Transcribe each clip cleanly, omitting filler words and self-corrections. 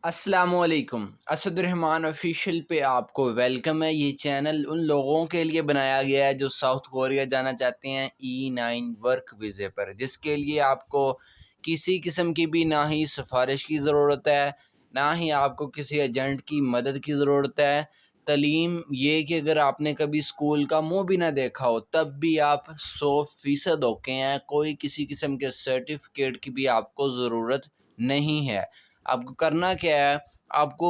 अस्सलामुअलैकुम। असदुर्रहमान ऑफिशियल पे आपको वेलकम है। ये चैनल उन लोगों के लिए बनाया गया है जो साउथ कोरिया जाना चाहते हैं E9 वर्क वीज़े पर, जिसके लिए आपको किसी किस्म की भी ना ही सिफारिश की ज़रूरत है, ना ही आपको किसी एजेंट की मदद की ज़रूरत है। तलीम ये कि अगर आपने कभी स्कूल का मुंह भी ना देखा हो तब भी आप 100% ओके हैं। कोई किसी किस्म के सर्टिफिकेट की भी आपको ज़रूरत नहीं है। आपको करना क्या है, आपको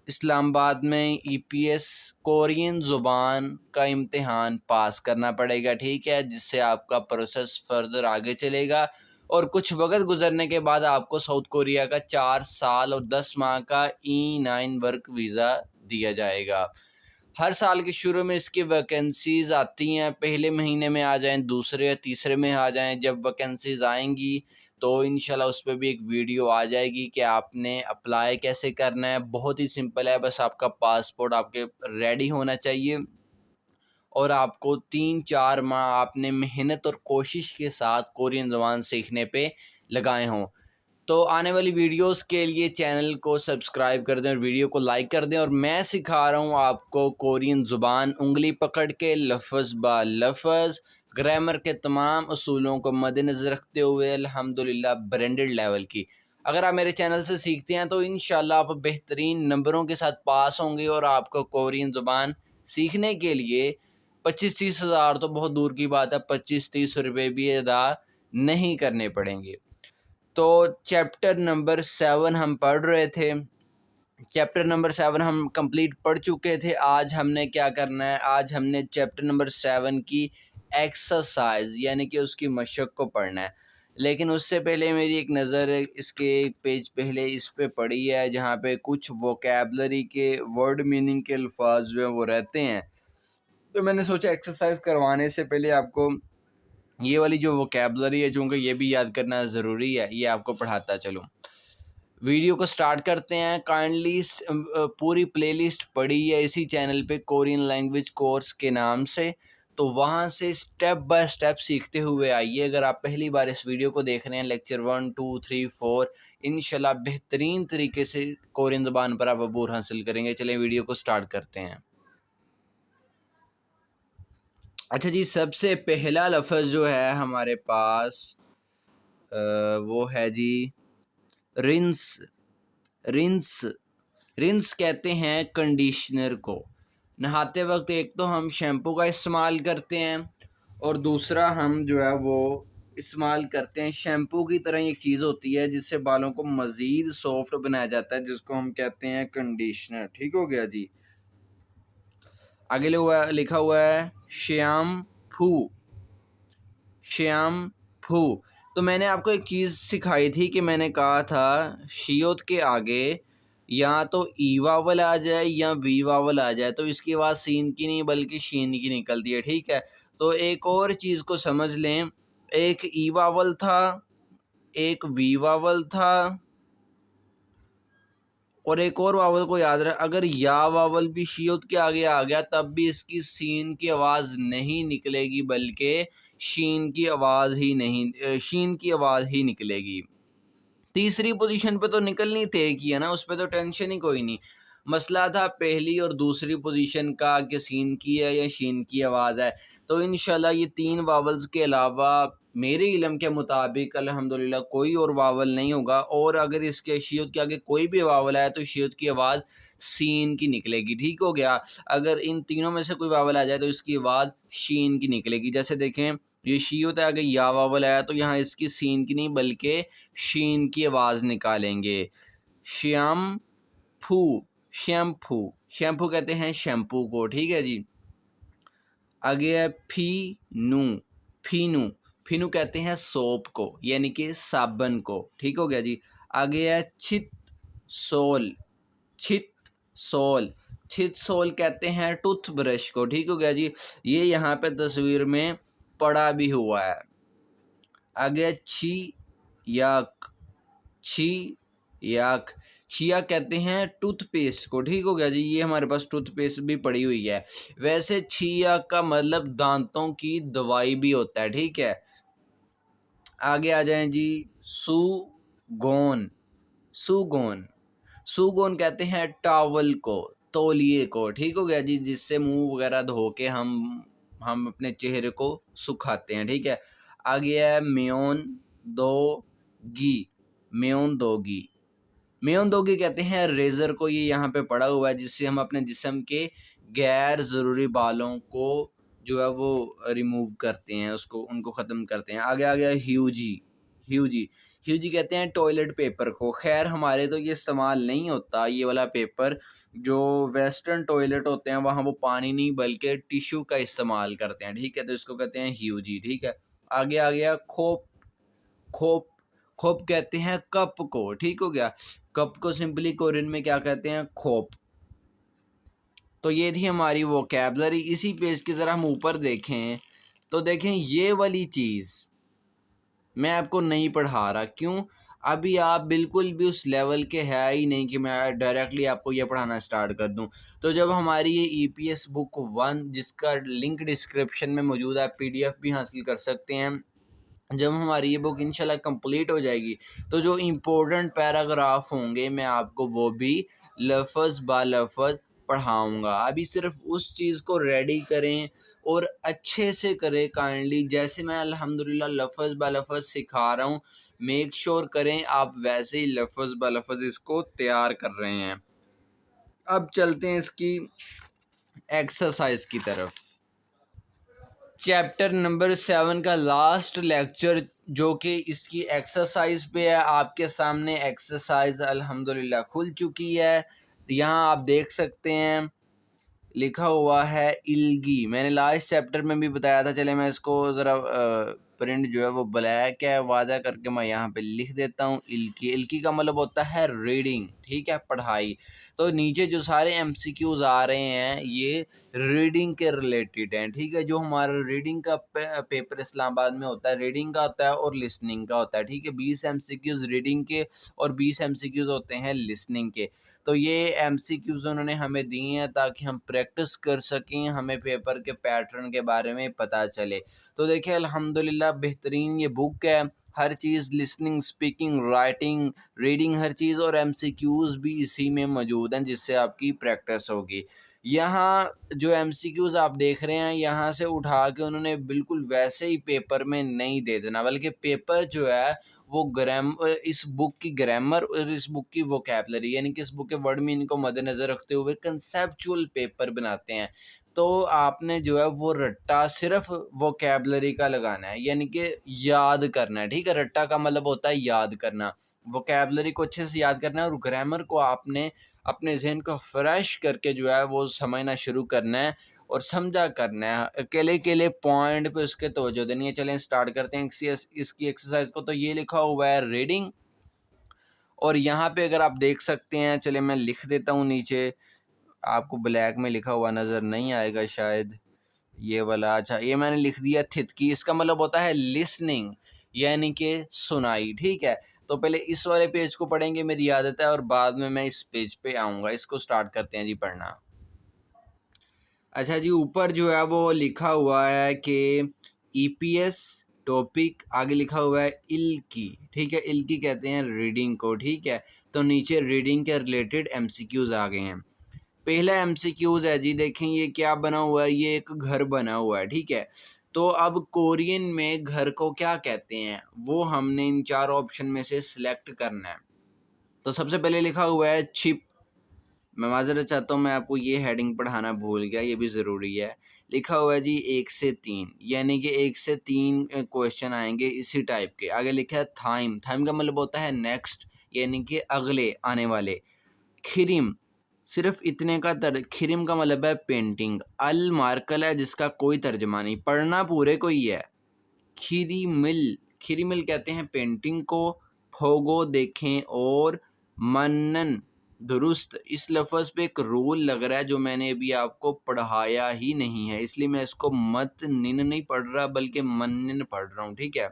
इस्लामाबाद में EPS कोरियन ज़ुबान का इम्तिहान पास करना पड़ेगा, ठीक है, जिससे आपका प्रोसेस फर्दर आगे चलेगा और कुछ वक्त गुजरने के बाद आपको साउथ कोरिया का 4 साल और 10 माह का E9 वर्क वीज़ा दिया जाएगा। हर साल के शुरू में इसकी वैकेंसीज़ आती हैं, पहले महीने में आ जाएँ, दूसरे या तीसरे में आ जाएँ। जब वैकेंसीज़ आएँगी तो इंशाल्लाह उस पे भी एक वीडियो आ जाएगी कि आपने अप्लाई कैसे करना है। बहुत ही सिंपल है, बस आपका पासपोर्ट आपके रेडी होना चाहिए और आपको 3-4 माह आपने मेहनत और कोशिश के साथ कोरियन ज़बान सीखने पे लगाए हों। तो आने वाली वीडियोस के लिए चैनल को सब्सक्राइब कर दें और वीडियो को लाइक कर दें। और मैं सिखा रहा हूँ आपको कोरियन ज़ुबान उंगली पकड़ के, लफ्ज़ ब लफ्ज़, ग्रामर के तमाम असूलों को मद्देनज़र रखते हुए अल्हम्दुलिल्लाह ब्रांडेड लेवल की। अगर आप मेरे चैनल से सीखते हैं तो इंशाल्लाह आप बेहतरीन नंबरों के साथ पास होंगे और आपको कोरियन ज़ुबान सीखने के लिए 25-30 हज़ार तो बहुत दूर की बात है, 25-30 रुपये भी अदा नहीं करने पड़ेंगे। तो चैप्टर नंबर 7 हम पढ़ रहे थे। चैप्टर नंबर 7 हम कंप्लीट पढ़ चुके थे। आज हमने क्या करना है, आज हमने चैप्टर नंबर 7 की एक्सरसाइज यानी कि उसकी मशक को पढ़ना है। लेकिन उससे पहले मेरी एक नज़र इसके एक पेज पहले इस पे पड़ी है, जहाँ पे कुछ वोकैबलरी के वर्ड मीनिंग के अल्फाज जो हैं वो रहते हैं। तो मैंने सोचा एक्सरसाइज करवाने से पहले आपको ये वाली जो वोकैबलरी है, चूँकि ये भी याद करना ज़रूरी है, ये आपको पढ़ाता चलूँ। वीडियो को स्टार्ट करते हैं। काइंडली पूरी प्लेलिस्ट पड़ी है इसी चैनल पे कोरियन लैंग्वेज कोर्स के नाम से, तो वहाँ से स्टेप बाय स्टेप सीखते हुए आइए। अगर आप पहली बार इस वीडियो को देख रहे हैं, लेक्चर 1, 2, 3, 4, इंशाल्लाह बेहतरीन तरीके से कोरियन ज़बान पर आप अबूर हासिल करेंगे। चलें वीडियो को स्टार्ट करते हैं। अच्छा जी, सबसे पहला लफ्ज़ जो है हमारे पास वो है जी रिंस। रिंस रिंस कहते हैं कंडीशनर को। नहाते वक्त एक तो हम शैम्पू का इस्तेमाल करते हैं और दूसरा हम जो है वो इस्तेमाल करते हैं शैम्पू की तरह एक चीज़ होती है जिससे बालों को मज़ीद सॉफ्ट बनाया जाता है, जिसको हम कहते हैं कंडीशनर। ठीक हो गया जी। आगे लिखा हुआ है शैम्पू। शैम्पू। तो मैंने आपको एक चीज़ सिखाई थी कि मैंने कहा था शियोत के आगे या तो ई वावल आ जाए या वी वावल आ जाए तो इसकी आवाज़ सीन की नहीं बल्कि शीन की निकलती है, ठीक है। तो एक और चीज़ को समझ लें, एक ई वावल था, एक वी वावल था और एक और वावल को याद रख, अगर या वावल भी शियोत के आगे आ गया तब भी इसकी सीन की आवाज़ नहीं निकलेगी बल्कि शीन की आवाज़ ही निकलेगी। तीसरी पोजीशन पे तो निकलनी तय की है ना, उस पे तो टेंशन ही कोई नहीं। मसला था पहली और दूसरी पोजीशन का कि सीन की है या शीन की आवाज़ है। तो इंशाल्लाह ये 3 वावल्स के अलावा मेरे इल्म के मुताबिक अल्हम्दुलिल्लाह कोई और वावल नहीं होगा, और अगर इसके शियत के आगे कोई भी वावल आया तो शियत की आवाज़ सीन की निकलेगी। ठीक हो गया। अगर इन तीनों में से कोई वावल आ जाए तो इसकी आवाज़ शीन की निकलेगी। जैसे देखें, ये शियत है, आगे या वावल आया तो यहाँ इसकी सीन की नहीं बल्कि शीन की आवाज़ निकालेंगे। शैम्पू। शैम्पू शैम्पू कहते हैं शैम्पू को, ठीक है जी। आगे है फीनू। फीनू फीनू कहते हैं सोप को यानी कि साबन को, ठीक हो गया जी। आगे है छित सोल। छित सोल छित सोल कहते हैं टूथब्रश को, ठीक हो गया जी। ये यहाँ पे तस्वीर में पड़ा भी हुआ है। आगे छी याक। छी याक छिया कहते हैं टूथपेस्ट को, ठीक हो गया जी। ये हमारे पास टूथपेस्ट भी पड़ी हुई है। वैसे छिया का मतलब दांतों की दवाई भी होता है, ठीक है। आगे आ जाएं जी। सुगोन। सुगोन सू कौन कहते हैं? टॉवल को, तौलिए को, ठीक हो गया जी, जिससे मुंह वगैरह धो के हम अपने चेहरे को सुखाते हैं, ठीक है। आ गया है म्योन दो गी, म्योन दोगी, म्योन दोगी कहते हैं रेजर को, ये यहाँ पे पड़ा हुआ है, जिससे हम अपने जिस्म के गैर ज़रूरी बालों को जो है वो रिमूव करते हैं, उसको उनको ख़त्म करते हैं। आगे आ गया ह्यूजी, ह्यूजी, ह्यूजी कहते हैं टॉयलेट पेपर को। खैर हमारे तो ये इस्तेमाल नहीं होता ये वाला पेपर, जो वेस्टर्न टॉयलेट होते हैं वहाँ वो पानी नहीं बल्कि टिश्यू का इस्तेमाल करते हैं, ठीक है, तो इसको कहते हैं ह्यूजी, ठीक है। आगे आ गया खोप, खोप, खोप कहते हैं कप को, ठीक हो गया। कप को सिंपली कोरियन में क्या कहते हैं? खोप। तो ये थी हमारी वोकैबलरी। इसी पेज की ज़रा हम ऊपर देखें तो देखें ये वाली चीज़ मैं आपको नहीं पढ़ा रहा, क्यों? अभी आप बिल्कुल भी उस लेवल के है ही नहीं कि मैं डायरेक्टली आपको ये पढ़ाना स्टार्ट कर दूं। तो जब हमारी ये ईपीएस बुक 1, जिसका लिंक डिस्क्रिप्शन में मौजूद है, पीडीएफ भी हासिल कर सकते हैं, जब हमारी ये बुक इंशाल्लाह कंप्लीट हो जाएगी तो जो इम्पोर्टेंट पैराग्राफ होंगे मैं आपको वो भी लफ्ज़ बा लफ्ज़ पढ़ाऊँगा। अभी सिर्फ उस चीज़ को रेडी करें और अच्छे से करें काइंडली, जैसे मैं अल्हम्दुलिल्लाह लफ्ज़ बा लफ्ज़ सिखा रहा हूँ, मेक श्योर करें आप वैसे ही लफ्ज़ बा लफ्ज़ इसको तैयार कर रहे हैं। अब चलते हैं इसकी एक्सरसाइज की तरफ। चैप्टर नंबर 7 का लास्ट लेक्चर जो कि इसकी एक्सरसाइज पे है, आपके सामने एक्सरसाइज अल्हम्दुलिल्लाह खुल चुकी है। यहाँ आप देख सकते हैं लिखा हुआ है इल्गी। मैंने लास्ट चैप्टर में भी बताया था, चले मैं इसको ज़रा प्रिंट जो है वो ब्लैक है वादा करके मैं यहाँ पे लिख देता हूँ इल्की। इल्की का मतलब होता है रीडिंग, ठीक है, पढ़ाई। तो नीचे जो सारे एमसीक्यूज आ रहे हैं ये रीडिंग के रिलेटेड हैं, ठीक है। जो हमारा रीडिंग का पेपर इस्लामाबाद में होता है, रीडिंग का होता है और लिसनिंग का होता है, ठीक है। 20 एमसीक्यूज रीडिंग के और 20 एमसीक्यूज होते हैं लिसनिंग के। तो ये एमसीक्यूज उन्होंने हमें दिए हैं ताकि हम प्रैक्टिस कर सकें, हमें पेपर के पैटर्न के बारे में पता चले। तो देखिए अल्हम्दुलिल्लाह बेहतरीन ये बुक है, हर चीज़ लिसनिंग, स्पीकिंग, राइटिंग, रीडिंग, हर चीज़, और एमसीक्यूज भी इसी में मौजूद हैं जिससे आपकी प्रैक्टिस होगी। यहाँ जो एमसीक्यूज आप देख रहे हैं यहाँ से उठा के उन्होंने बिल्कुल वैसे ही पेपर में नहीं दे देना, बल्कि पेपर जो है वो इस बुक की ग्रामर और इस बुक की वोकैबलरी यानी कि इस बुक के वर्ड मीनिंग को मद्देनज़र रखते हुए कंसेप्चुअल पेपर बनाते हैं। तो आपने जो है वो रट्टा सिर्फ वोकैबलरी का लगाना है, यानी कि याद करना है, ठीक है। रट्टा का मतलब होता है याद करना, वोकैबलरी को अच्छे से याद करना है, और ग्रामर को आपने अपने जहन को फ्रेश करके जो है वो समझना शुरू करना है और समझा करना है। अकेले अकेले पॉइंट पे उसके तवज्जो देनी है। चलें स्टार्ट करते हैं इसकी एक्सरसाइज को। तो ये लिखा हुआ है रीडिंग, और यहाँ पे अगर आप देख सकते हैं, चले मैं लिख देता हूँ नीचे, आपको ब्लैक में लिखा हुआ नज़र नहीं आएगा शायद, ये वाला, अच्छा ये मैंने लिख दिया थितकी। इसका मतलब होता है लिसनिंग, यानी कि सुनाई, ठीक है। तो पहले इस वाले पेज को पढ़ेंगे, मेरी आदत है, और बाद में मैं इस पेज पे आऊँगा। इसको स्टार्ट करते हैं जी पढ़ना। अच्छा जी, ऊपर जो है वो लिखा हुआ है कि ईपीएस टॉपिक, आगे लिखा हुआ है इल्की, ठीक है। इल्की कहते हैं रीडिंग को, ठीक है। तो नीचे रीडिंग के रिलेटेड एमसीक्यूज आ गए हैं। पहला एमसीक्यूज है जी, देखें ये क्या बना हुआ है, ये एक घर बना हुआ है, ठीक है। तो अब कोरियन में घर को क्या कहते हैं वो हमने इन 4 ऑप्शन में से सिलेक्ट करना है। तो सबसे पहले लिखा हुआ है छिप। मैं माज़रत चाहता हूँ, मैं आपको ये हेडिंग पढ़ाना भूल गया, ये भी ज़रूरी है। लिखा हुआ है जी 1 से 3, यानी कि 1 से 3 क्वेश्चन आएंगे इसी टाइप के। आगे लिखा है थाइम, थाइम का मतलब होता है नेक्स्ट, यानी कि अगले आने वाले। खिरिम, सिर्फ इतने का खिरिम का मतलब है पेंटिंग। अल मार्कल है जिसका कोई तर्जमा नहीं, पढ़ना पूरे को ही है। खिरिमिल, खिरिमिल कहते हैं पेंटिंग को। फोगो देखें, और मनन दुरुस्त। इस लफ्ज़ पे एक रूल लग रहा है जो मैंने अभी आपको पढ़ाया ही नहीं है, इसलिए मैं इसको मत निन नहीं पढ़ रहा बल्कि मनन पढ़ रहा हूँ, ठीक है।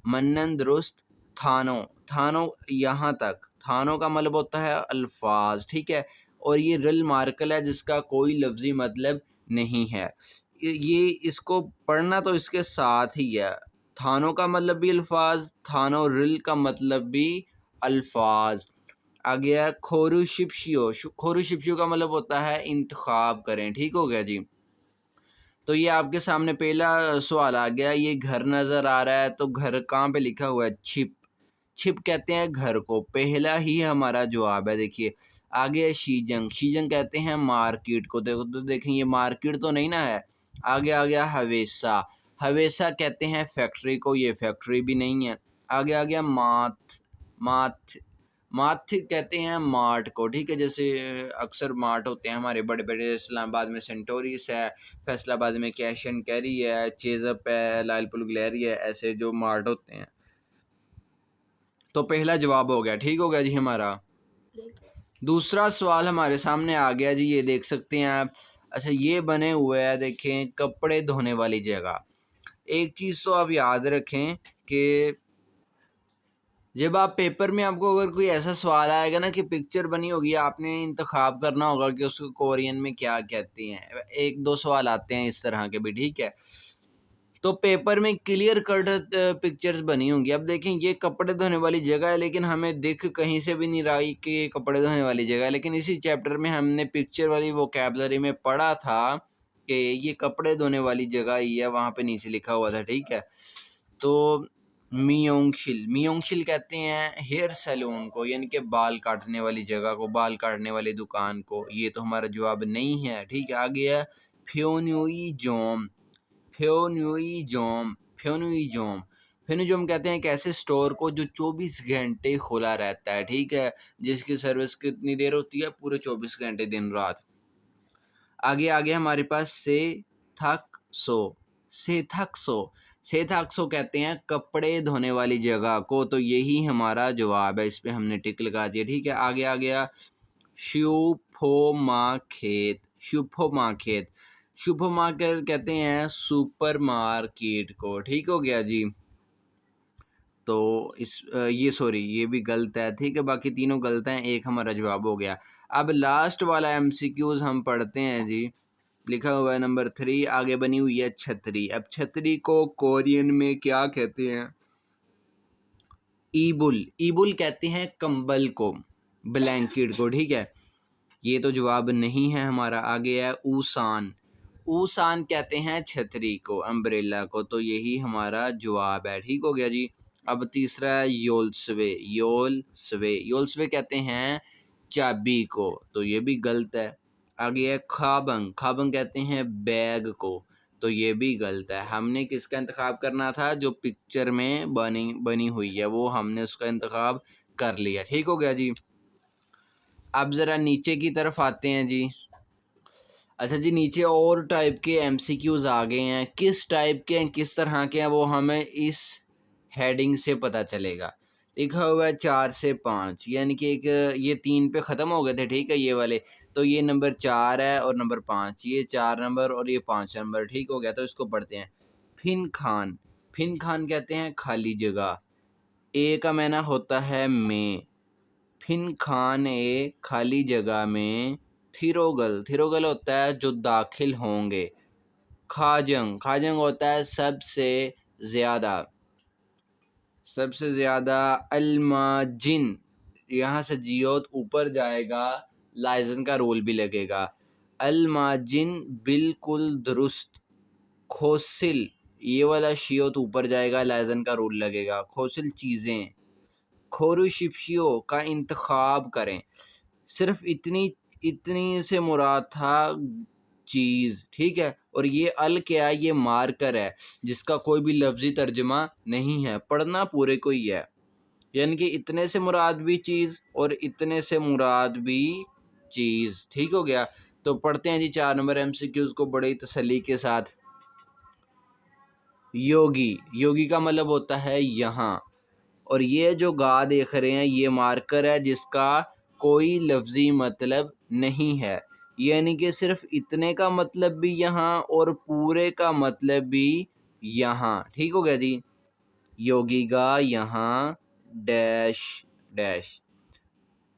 मनन दुरुस्त। थानो, थानो यहाँ तक, थानो का मतलब होता है अल्फाज, ठीक है। और ये रिल मार्कल है जिसका कोई लफ्ज़ी मतलब नहीं है। ये इसको पढ़ना तो इसके साथ ही है। थानो का मतलब भी अल्फाज, थानो रिल का मतलब भी अल्फाज। आ गया खोरुशिप्शियो। खोरुशिप्शियो का मतलब होता है इंतखाब करें। ठीक हो गया जी। तो ये आपके सामने पहला सवाल आ गया। ये घर नज़र आ रहा है, तो घर कहाँ पे लिखा हुआ है? छिप। छिप कहते हैं घर को। पहला ही हमारा जवाब है। देखिए आगे है शीजंग। शीजंग कहते हैं मार्केट को। देखो तो देखें ये मार्केट तो नहीं ना है। आगे आ गया हवेसा। हवेसा कहते हैं फैक्ट्री को। ये फैक्ट्री भी नहीं है। आगे आ गया माथ। माथ माथ कहते हैं मार्ट को। ठीक है, जैसे अक्सर मार्ट होते हैं हमारे बड़े बड़े। इस्लामाबाद में सेंटोरिस है, फैसलाबाद में कैश एंड कैरी है, चेज़अप है, लालपुर गैलरी है, ऐसे जो मार्ट होते हैं। तो पहला जवाब हो गया। ठीक हो गया जी हमारा। दूसरा सवाल हमारे सामने आ गया जी, ये देख सकते हैं आप। अच्छा ये बने हुए हैं, देखें कपड़े धोने वाली जगह। एक चीज़ तो आप याद रखें कि जब आप पेपर में आपको अगर कोई ऐसा सवाल आएगा ना कि पिक्चर बनी होगी, आपने इंतखाब करना होगा कि उसको कोरियन में क्या कहते हैं। एक दो सवाल आते हैं इस तरह के भी। ठीक है, तो पेपर में क्लियर कट पिक्चर्स बनी होंगी। अब देखें ये कपड़े धोने वाली जगह है, लेकिन हमें दिख कहीं से भी नहीं रहा कि ये कपड़े धोने वाली जगह है। लेकिन इसी चैप्टर में हमने पिक्चर वाली वोकैबुलरी में पढ़ा था कि ये कपड़े धोने वाली जगह ही है, वहाँ पे नीचे लिखा हुआ था। ठीक है, तो मियोंगशिल। मियोंगशिल कहते हैं हेयर सैलून को, यानी कि बाल काटने वाली जगह को, बाल काटने वाली दुकान को। ये तो हमारा जवाब नहीं है। ठीक है, आगे है फ्योन्युई जोम। फ्योन्युइजोम। फ्योन्युइजोम। फ्योन्युइजोम कहते हैं एक ऐसे स्टोर को जो 24 घंटे खुला रहता है। ठीक है, जिसकी सर्विस कितनी देर होती है? पूरे 24 घंटे, दिन रात। आगे आगे हमारे पास सेथाक्सो। सेथाक्सो। सेथाक्सो कहते हैं कपड़े धोने वाली जगह को। तो यही हमारा जवाब है, इस पे हमने टिक लगा दिया। ठीक है, आगे आ गया शुफोमा खेत। शुफोमा खेत। शुफोमा कहते हैं सुपर मार्केट को। ठीक हो गया जी। तो ये सॉरी ये भी गलत है। ठीक है, बाकी तीनों गलत हैं, एक हमारा जवाब हो गया। अब लास्ट वाला एमसीक्यूज हम पढ़ते हैं जी। लिखा हुआ है नंबर 3, आगे बनी हुई है छतरी। अब छतरी को कोरियन में क्या कहते हैं? ईबुल। ईबुल कहते हैं कंबल को, ब्लैंकेट को। ठीक है, ये तो जवाब नहीं है हमारा। आगे है ऊसान। ऊसान कहते हैं छतरी को, अम्ब्रेला को। तो यही हमारा जवाब है। ठीक हो गया जी। अब तीसरा है योलस्वे। योलस्वे। योलस्वे कहते हैं चाबी को। तो ये भी गलत है। आगे है खाबंग। खाबंग कहते हैं बैग को। तो ये भी गलत है। हमने किसका इंतखाब करना था? जो पिक्चर में बनी हुई है, वो हमने उसका इंतखाब कर लिया। ठीक हो गया जी। अब ज़रा नीचे की तरफ आते हैं जी। अच्छा जी, नीचे और टाइप के एमसीक्यूज़ आ गए हैं। किस टाइप के हैं, किस तरह के हैं, वो हमें इस हेडिंग से पता चलेगा। लिखा हुआ है 4 से 5, यानी कि एक ये 3 पे ख़त्म हो गए थे। ठीक है, ये वाले। तो ये नंबर 4 है और नंबर 5, ये 4 नंबर और ये 5 नंबर। ठीक हो गया, तो इसको पढ़ते हैं। फिन खान। फिन खान कहते हैं खाली जगह। ए का माना होता है में। फिन खान ए खाली जगह में। थिरोगल। थिरोगल होता है जो दाखिल होंगे। खाजंग। खाजंग होता है सबसे ज़्यादा। सबसे ज़्यादा। अलमाजिन, यहाँ से जियोत ऊपर जाएगा, लाइजन का रोल भी लगेगा। अलमाजिन बिल्कुल दुरुस्त। खोसिल, ये वाला शियोत ऊपर जाएगा, लाइजन का रोल लगेगा। खोसिल चीज़ें। खोरुशिप्शियो का इंतखाब करें। सिर्फ इतनी इतनी से मुराद था चीज़। ठीक है, और ये अल क्या है? ये मार्कर है जिसका कोई भी लफ्ज़ी तर्जमा नहीं है, पढ़ना पूरे को ही है। यानी कि इतने से मुराद भी चीज़ और इतने से मुराद भी चीज़। ठीक हो गया। तो पढ़ते हैं जी 4 नंबर एमसीक्यूज़ को बड़ी तसल्ली के साथ। योगी। योगी का मतलब होता है यहाँ, और ये जो गा देख रहे हैं ये मार्कर है जिसका कोई लफ्ज़ी मतलब नहीं है। यानी कि सिर्फ इतने का मतलब भी यहाँ और पूरे का मतलब भी यहाँ। ठीक हो गया जी। योगी गा यहाँ डैश डैश।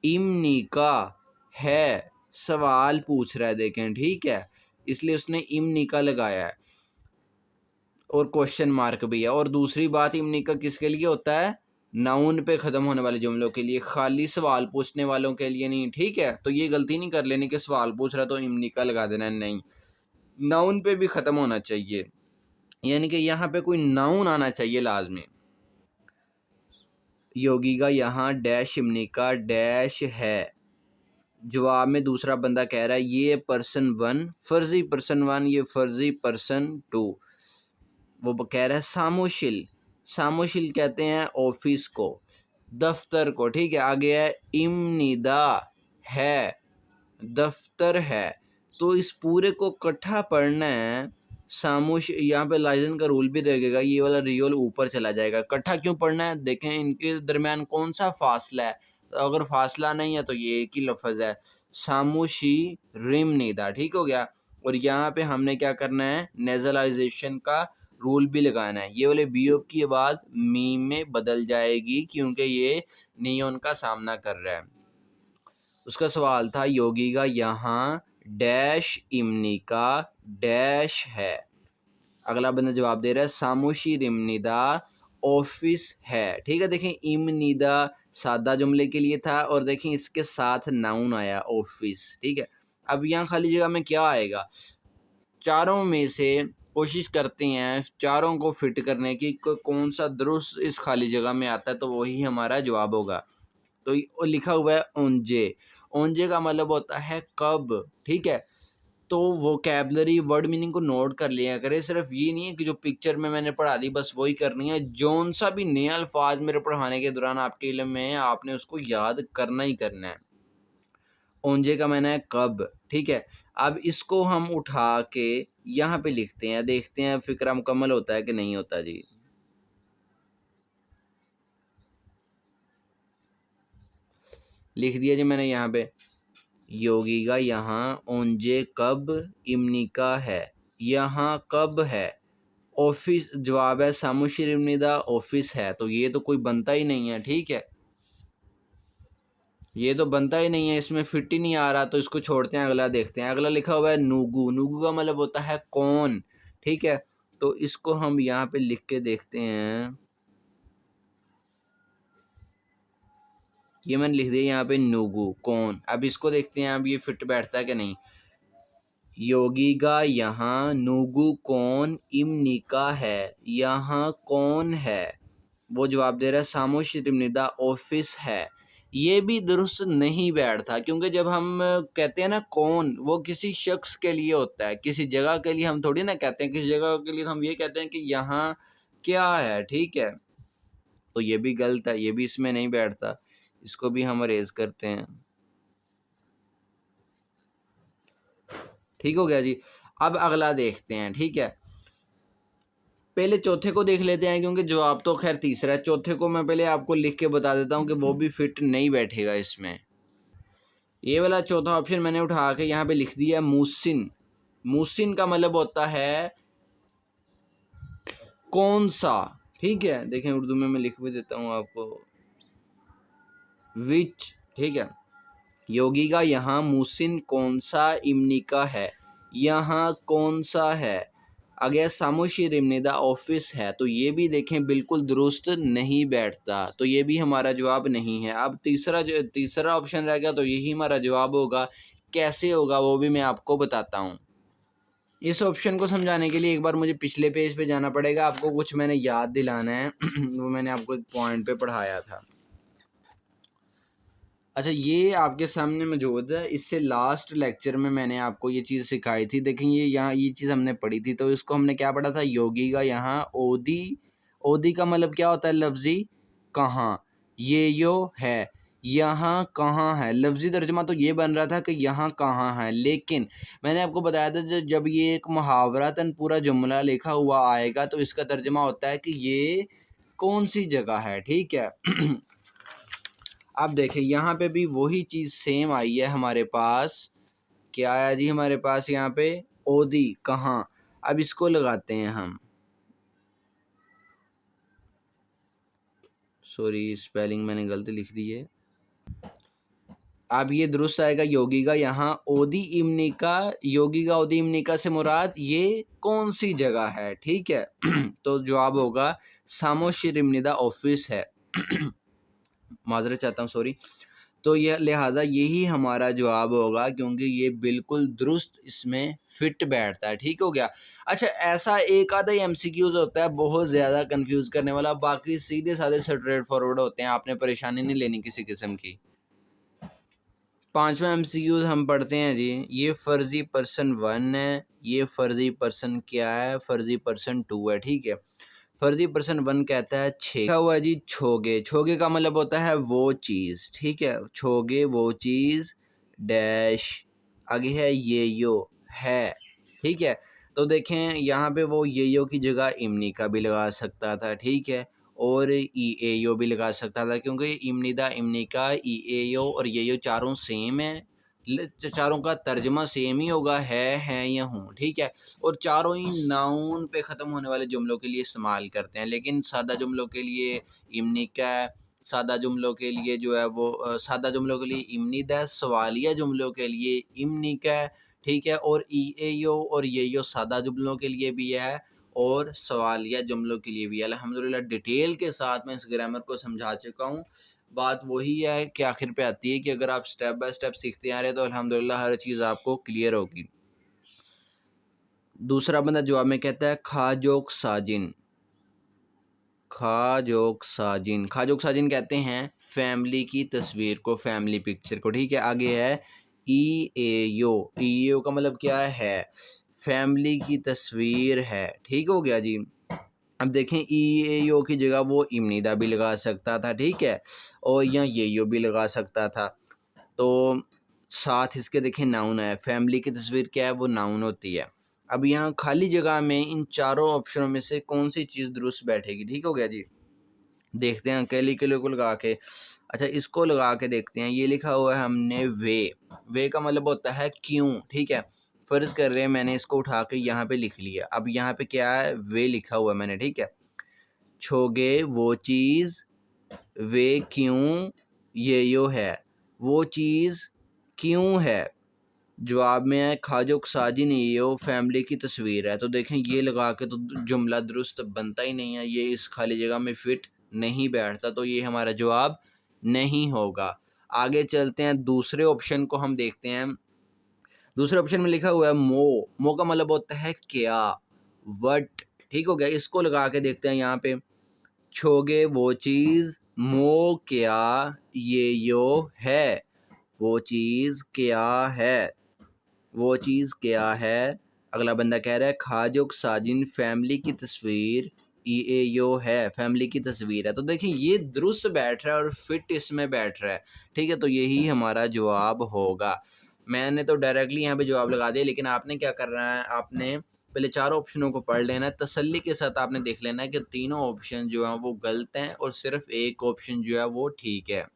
इमनी का है, सवाल पूछ रहा है, देखें। ठीक है, इसलिए उसने इमनी का लगाया है और क्वेश्चन मार्क भी है। और दूसरी बात, इमनी का किसके लिए होता है? नाउन पे ख़त्म होने वाले जुमलों के लिए, खाली सवाल पूछने वालों के लिए नहीं, ठीक है। तो ये गलती नहीं कर लेनी कि सवाल पूछ रहा तो इम्निका लगा देना, नहीं, नाउन पे भी ख़त्म होना चाहिए, यानी कि यहाँ पे कोई नाउन आना चाहिए लाजमी। योगी का यहाँ डैश इम्निका डैश है। जवाब में दूसरा बंदा कह रहा है ये पर्सन 1 फर्जी पर्सन 1, ये फर्जी पर्सन 2। वो कह रहा है सामुशिल, सामुशिल कहते हैं ऑफिस को, दफ्तर को, ठीक है। आगे है इम्निदा है, दफ्तर है। तो इस पूरे को इकट्ठा पढ़ना है। सामुश यहाँ पे लाइजन का रूल भी रहेगा, ये वाला रियल ऊपर चला जाएगा। इकट्ठा क्यों पढ़ना है, देखें इनके दरमियान कौन सा फासला है। तो अगर फासला नहीं है तो ये एक ही लफ्ज़ है, सामुशी रिम निदा, ठीक हो गया। और यहाँ पे हमने क्या करना है, नेजलाइजेशन का रूल भी लगाना है। ये वाले बीओप की आवाज़ मीम में बदल जाएगी क्योंकि ये नियॉन का सामना कर रहा है। उसका सवाल था योगी का यहाँ डैश इमनी का डैश है। अगला बंदा जवाब दे रहा है सामुशी रिमनिदा ऑफिस है, ठीक है। देखें इमनिदा सादा जुमले के लिए था और देखें इसके साथ नाउन आया ऑफिस, ठीक है। अब यहाँ खाली जगह में क्या आएगा, चारों में से कोशिश करते हैं चारों को फिट करने की, कौन सा दुरुस्त इस खाली जगह में आता है तो वही हमारा जवाब होगा। तो लिखा हुआ है ओंजे, ओंजे का मतलब होता है कब, ठीक है। तो वोकैबलरी वर्ड मीनिंग को नोट कर लिया करें, सिर्फ ये नहीं है कि जो पिक्चर में मैंने पढ़ा दी बस वही करनी है। जौन सा भी नया अल्फाज मेरे पढ़ाने के दौरान आपके इल्म में है आपने उसको याद करना ही करना है। ओंजे का मैंने है कब, ठीक है। अब इसको हम उठा के यहाँ पे लिखते हैं, देखते हैं फिक्रा मुकम्मल होता है कि नहीं होता जी। लिख दिया जी मैंने यहाँ पे, योगी का यहाँ ओंजे कब इमनिका है, यहाँ कब है, ऑफिस जवाब है सामुशीर इमनिदा ऑफिस है। तो ये तो कोई बनता ही नहीं है, ठीक है, ये तो बनता ही नहीं है, इसमें फिट ही नहीं आ रहा, तो इसको छोड़ते हैं। अगला देखते हैं, अगला लिखा हुआ है नूगू, नूगू का मतलब होता है कौन, ठीक है। तो इसको हम यहाँ पे लिख के देखते हैं, ये मैंने लिख दिया यहाँ पे नूगू कौन। अब इसको देखते हैं अब ये फिट बैठता है कि नहीं। योगी का यहाँ नूगू कौन इमनिका है, यहाँ कौन है, वो जवाब दे रहा है सामोश निदा ऑफिस है। ये भी दुरुस्त नहीं बैठता क्योंकि जब हम कहते हैं ना कौन, वो किसी शख्स के लिए होता है, किसी जगह के लिए हम थोड़ी ना कहते हैं। किसी जगह के लिए हम ये कहते हैं कि यहाँ क्या है, ठीक है। तो ये भी गलत है, ये भी इसमें नहीं बैठता, इसको भी हम अरेज करते हैं, ठीक हो गया जी। अब अगला देखते हैं, ठीक है। पहले चौथे को देख लेते हैं क्योंकि जवाब तो खैर तीसरा है। चौथे को मैं पहले आपको लिख के बता देता हूँ कि वो भी फिट नहीं बैठेगा इसमें। ये वाला चौथा ऑप्शन मैंने उठा के यहाँ पे लिख दिया मूसिन। मूसिन का मतलब होता है कौन सा, ठीक है। देखें उर्दू में मैं लिख भी देता हूँ आपको, विच, ठीक है। योगी का यहाँ मूसिन कौन सा इमनिका है, यहाँ कौन सा है। अगर सामोशी रिमनिदा ऑफिस है तो ये भी देखें बिल्कुल दुरुस्त नहीं बैठता, तो ये भी हमारा जवाब नहीं है। अब तीसरा ऑप्शन रह गया, तो यही हमारा जवाब होगा। कैसे होगा वो भी मैं आपको बताता हूँ। इस ऑप्शन को समझाने के लिए एक बार मुझे पिछले पेज पे जाना पड़ेगा, आपको कुछ मैंने याद दिलाना है वो मैंने आपको एक पॉइंट पे पढ़ाया था। अच्छा, ये आपके सामने मौजूद है, इससे लास्ट लेक्चर में मैंने आपको ये चीज़ सिखाई थी। देखें ये यहाँ ये चीज़ हमने पढ़ी थी, तो इसको हमने क्या पढ़ा था, योगी का यहाँ ओदी, ओदी का मतलब क्या होता है लफ्ज़ी कहाँ, ये यो है, यहाँ कहाँ है। लफ्ज़ी तर्जुमा तो ये बन रहा था कि यहाँ कहाँ है, लेकिन मैंने आपको बताया था जब ये एक मुहावरतन पूरा जुमला लिखा हुआ आएगा तो इसका तर्जुमा होता है कि ये कौन सी जगह है, ठीक है। अब देखें यहाँ पे भी वही चीज़ सेम आई है हमारे पास। क्या आया जी हमारे पास यहाँ पे, ओदी कहाँ। अब इसको लगाते हैं हम, सॉरी स्पेलिंग मैंने गलत लिख दी है। अब ये दुरुस्त आएगा, योगी का यहाँ ओदी इमनिका, योगी का ओदी इमनिका से मुराद ये कौन सी जगह है, ठीक है। तो जवाब होगा सामोशिर इमनिदा ऑफिस है। माजरत चाहता हूँ, सॉरी। तो यह लिहाजा यही हमारा जवाब होगा, क्योंकि ये बिल्कुल दुरुस्त इसमें फिट बैठता है। ठीक हो गया। अच्छा, ऐसा एक आधा ही एमसीक्यूज होता है बहुत ज़्यादा कंफ्यूज करने वाला, बाकी सीधे साधे स्ट्रेट फॉरवर्ड होते हैं, आपने परेशानी नहीं लेनी किसी किस्म की। पांचवा एमसीक्यूज हम पढ़ते हैं जी। ये फर्जी पर्सन 1 है, ये फर्जी पर्सन क्या है, फर्जी पर्सन 2 है। ठीक है। फर्जी पर्सन 1 कहता है 6 लिखा हुआ है जी छोगे। छोगे का मतलब होता है वो चीज़। ठीक है, छोगे वो चीज़ डैश, आगे है ये यो है। ठीक है, तो देखें यहाँ पे वो ये यो की जगह इमनी का भी लगा सकता था। ठीक है, और ई ए यो भी लगा सकता था, क्योंकि इमनिदा इमनी का ई ए यो और ये यो चारों सेम है, चारों का तर्जमा सेम ही होगा, है या हूँ। ठीक है, और चारों ही नाउन पे ख़त्म होने वाले जुमलों के लिए इस्तेमाल करते हैं, लेकिन सादा जुमलों के लिए इमनी का है, सादा जुमलों के लिए जो है वो सादा जुमलों के लिए इमनी दा, सवालिया जुमलों के लिए इमनी का है। ठीक है, और ई ए यो और ये यो सादा जुमलों के लिए भी है और सवालिया जुमलों के लिए भी। अल्हम्दुलिल्लाह डिटेल के साथ मैं इस ग्रामर को समझा चुका हूँ। बात वही है कि आखिर पे आती है कि अगर आप स्टेप बाय स्टेप सीखते आ रहे हैं तो अल्हम्दुलिल्लाह हर चीज़ आपको क्लियर होगी। दूसरा बंदा जवाब में कहता है खाजोक साजिन। खाजोक साजिन, खाजोक साजिन कहते हैं फैमिली की तस्वीर को, फैमिली पिक्चर को। ठीक है, आगे है ई ए यो। ई ए यो का मतलब क्या है? फैमिली की तस्वीर है। ठीक हो गया जी। अब देखें ई ए यो की जगह वो इमनीदा भी लगा सकता था। ठीक है, और यहाँ ये यो भी लगा सकता था। तो साथ इसके देखें नाउन है, फैमिली की तस्वीर क्या है, वो नाउन होती है। अब यहाँ खाली जगह में इन चारों ऑप्शनों में से कौन सी चीज़ दुरुस्त बैठेगी? ठीक हो गया जी। देखते हैं अकेले के को लगा के। अच्छा, इसको लगा के देखते हैं। ये लिखा हुआ है हमने वे का मतलब होता है क्यों। ठीक है, फ़र्ज़ कर रहे हैं मैंने इसको उठा के यहाँ पे लिख लिया। अब यहाँ पे क्या है? वे लिखा हुआ है मैंने। ठीक है, छोगे वो चीज़, वे क्यों ये यो है, वो चीज़ क्यों है। जवाब में है खाजोक साजिन यो फैमिली की तस्वीर है। तो देखें ये लगा के तो जुमला दुरुस्त बनता ही नहीं है, ये इस खाली जगह में फिट नहीं बैठता, तो ये हमारा जवाब नहीं होगा। आगे चलते हैं, दूसरे ऑप्शन को हम देखते हैं। दूसरे ऑप्शन में लिखा हुआ है मो का मतलब होता है क्या, वट। ठीक हो गया, इसको लगा के देखते हैं। यहाँ पे छोगे वो चीज़, मो क्या ये यो है, वो चीज़ क्या है, वो चीज़ क्या है। अगला बंदा कह रहा है खाजोक साजिन फैमिली की तस्वीर, ई ए यो है, फैमिली की तस्वीर है। तो देखिए ये दुरुस्त बैठ रहा है और फिट इसमें बैठ रहा है। ठीक है, तो यही हमारा जवाब होगा। मैंने तो डायरेक्टली यहाँ पे जवाब लगा दिया, लेकिन आपने क्या करना है, आपने पहले चारों ऑप्शनों को पढ़ लेना है, तसल्ली के साथ आपने देख लेना है कि तीनों ऑप्शन जो हैं वो गलत हैं और सिर्फ एक ऑप्शन जो है वो ठीक है।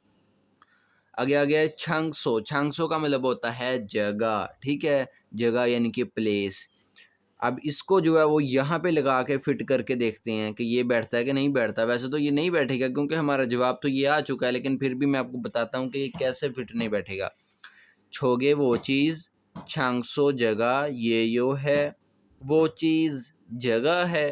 आगे आ गया है छांगसो। छांगसो का मतलब होता है जगह। ठीक है, जगह यानी कि प्लेस। अब इसको जो है वो यहाँ पे लगा के फिट करके देखते हैं कि ये बैठता है कि नहीं बैठता। वैसे तो ये नहीं बैठेगा, क्योंकि हमारा जवाब तो ये आ चुका है, लेकिन फिर भी मैं आपको बताता हूँ कि ये कैसे फिट नहीं बैठेगा। छोगे वो चीज़, छांगसो जगह, ये यो है, वो चीज़ जगह है।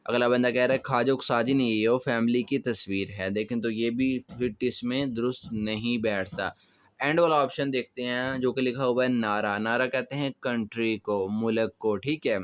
अगला बंदा कह रहा है खाजोक साजिन ये यो फैमिली की तस्वीर है। देखें तो ये भी फिट इसमें दुरुस्त नहीं बैठता। एंड वाला ऑप्शन देखते हैं जो कि लिखा हुआ है नारा। नारा कहते हैं कंट्री को, मुल्क को। ठीक है,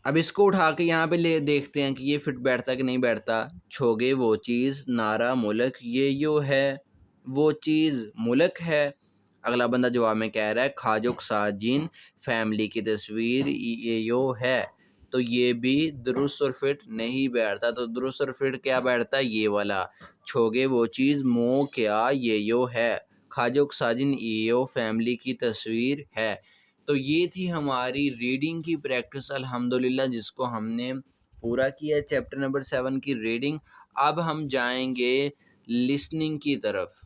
अब इसको उठा के यहाँ पे ले देखते हैं कि ये फिट बैठता कि नहीं बैठता। छोगे वो चीज़, नारा मुल्क, ये यो है, वो चीज़ मुल्क है। अगला बंदा जवाब में कह रहा है खाजोक साजिन फैमिली की तस्वीर, ये यो है। तो ये भी दुरुस्त और फिट नहीं बैठता। तो दुरुस्त और फिट क्या बैठता है? ये वाला। छोगे वो चीज़, मो क्या ये यो है, खाजोक साजिन ये यो फैमिली की तस्वीर है। तो ये थी हमारी रीडिंग की प्रैक्टिस अल्हम्दुलिल्लाह, जिसको हमने पूरा किया चैप्टर नंबर 7 की रीडिंग। अब हम जाएंगे लिसनिंग की तरफ।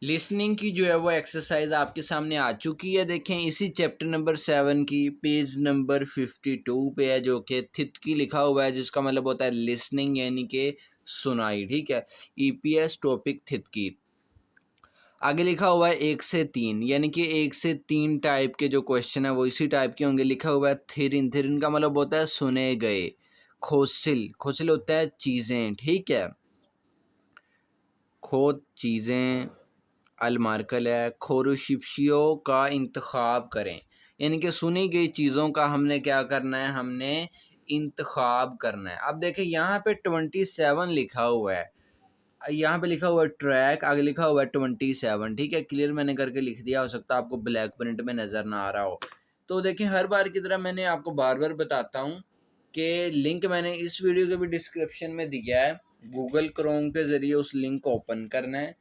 लिसनिंग की जो है वो एक्सरसाइज आपके सामने आ चुकी है। देखें इसी चैप्टर नंबर 7 की पेज नंबर 52 पे है, जो कि थित की लिखा हुआ है, जिसका मतलब होता है लिसनिंग यानी कि सुनाई। ठीक है, ईपीएस टॉपिक थित की। आगे लिखा हुआ है 1 से 3, यानी कि 1 से 3 टाइप के जो क्वेश्चन है वो इसी टाइप के होंगे। लिखा हुआ है थिरिन। थिरिन का मतलब होता है सुने गए। खोसिल, खोसिल होता है चीज़ें, ठीक है। खोद चीज़ें, अलमार्कल है, खोरुशिप्शियों का इंतखाब करें, यानी कि सुनी गई चीज़ों का हमने क्या करना है, हमने इंतखाब करना है। अब देखें यहाँ पे 27 लिखा हुआ है, यहाँ पे लिखा हुआ है ट्रैक, आगे लिखा हुआ है 27, ठीक है। क्लियर मैंने करके लिख दिया, हो सकता है आपको ब्लैक प्रिंट में नज़र ना आ रहा हो। तो देखें हर बार की तरह मैंने आपको बार बार बताता हूँ कि लिंक मैंने इस वीडियो के भी डिस्क्रिप्शन में दिया है। गूगल क्रोम के ज़रिए उस लिंक को ओपन करना है,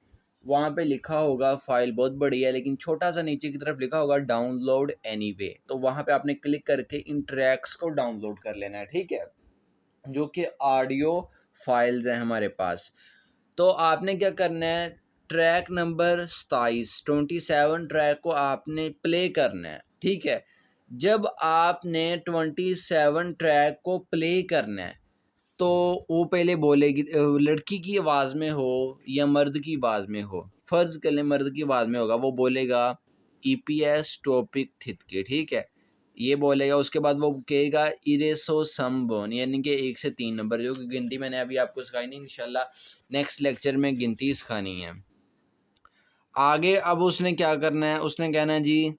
वहाँ पे लिखा होगा, फाइल बहुत बड़ी है लेकिन छोटा सा नीचे की तरफ लिखा होगा डाउनलोड एनीवे, तो वहाँ पे आपने क्लिक करके इन ट्रैक्स को डाउनलोड कर लेना है, ठीक है, जो कि ऑडियो फाइल्स हैं हमारे पास। तो आपने क्या करना है, ट्रैक नंबर 27 ट्रैक को आपने प्ले करना है, ठीक है। जब आपने 27 ट्रैक को प्ले करना है तो वो पहले बोलेगी, लड़की की आवाज़ में हो या मर्द की आवाज़ में हो, फ़र्ज़ कर लें मर्द की आवाज़ में होगा, वो बोलेगा ईपीएस टॉपिक थित के, ठीक है, ये बोलेगा। उसके बाद वो कहेगा इरेसो समबोन, यानी कि 1 से 3 नंबर, जो कि गिनती मैंने अभी आपको सिखाई नहीं, इंशाल्लाह नेक्स्ट लेक्चर में गिनती सिखानी है। आगे अब उसने क्या करना है, उसने कहना है जी,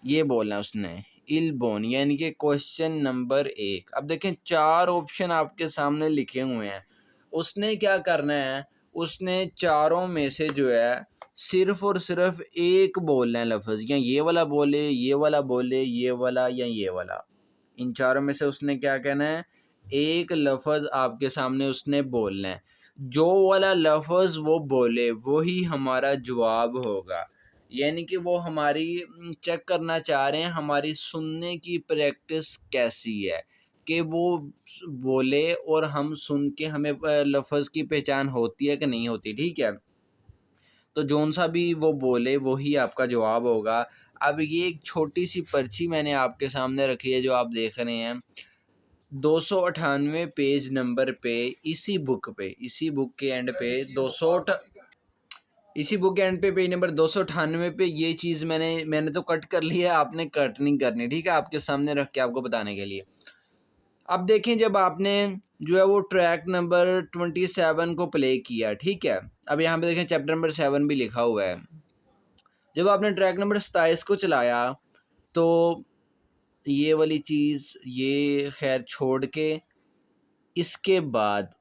ये बोलना है उसने इलबोन, यानी कि क्वेश्चन नंबर 1। अब देखें 4 ऑप्शन आपके सामने लिखे हुए हैं, उसने क्या करना है, उसने चारों में से जो है सिर्फ और सिर्फ एक बोलना है लफ्ज़, या ये वाला बोले, ये वाला बोले, ये वाला या ये वाला। इन चारों में से उसने क्या कहना है, एक लफ्ज़ आपके सामने उसने बोलना है, जो वाला लफ्ज़ वो बोले वही हमारा जवाब होगा। यानी कि वो हमारी चेक करना चाह रहे हैं हमारी सुनने की प्रैक्टिस कैसी है, कि वो बोले और हम सुन के हमें लफ्ज़ की पहचान होती है कि नहीं होती, ठीक है। तो जौन सा भी वो बोले वही आपका जवाब होगा। अब ये एक छोटी सी पर्ची मैंने आपके सामने रखी है जो आप देख रहे हैं, 298 पेज नंबर पे, इसी बुक के एंड पे 200 इसी बुक के एंड पे पेज नंबर 298 पे ये चीज़ मैंने तो कट कर ली है, आपने कट नहीं करनी, ठीक है, आपके सामने रख के आपको बताने के लिए। अब देखें जब आपने जो है वो ट्रैक नंबर 27 को प्ले किया, ठीक है, अब यहाँ पे देखें चैप्टर नंबर 7 भी लिखा हुआ है। जब आपने ट्रैक नंबर 27 को चलाया तो ये वाली चीज़ ये खैर छोड़ के, इसके बाद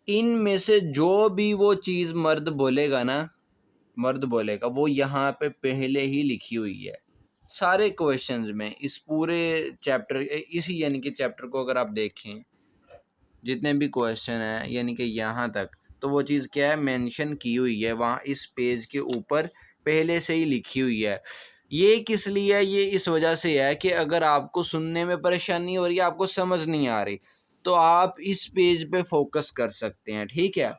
इनमें से जो भी वो चीज़ मर्द बोलेगा ना, मर्द बोलेगा वो यहाँ पे पहले ही लिखी हुई है सारे क्वेश्चंस में, इस पूरे चैप्टर, इसी यानी कि चैप्टर को अगर आप देखें जितने भी क्वेश्चन हैं यानी कि यहाँ तक, तो वो चीज़ क्या है, मेंशन की हुई है वहाँ इस पेज के ऊपर पहले से ही लिखी हुई है। ये किस लिए है, ये इस वजह से है कि अगर आपको सुनने में परेशानी हो रही है, आपको समझ नहीं आ रही, तो आप इस पेज पे फोकस कर सकते हैं, ठीक है,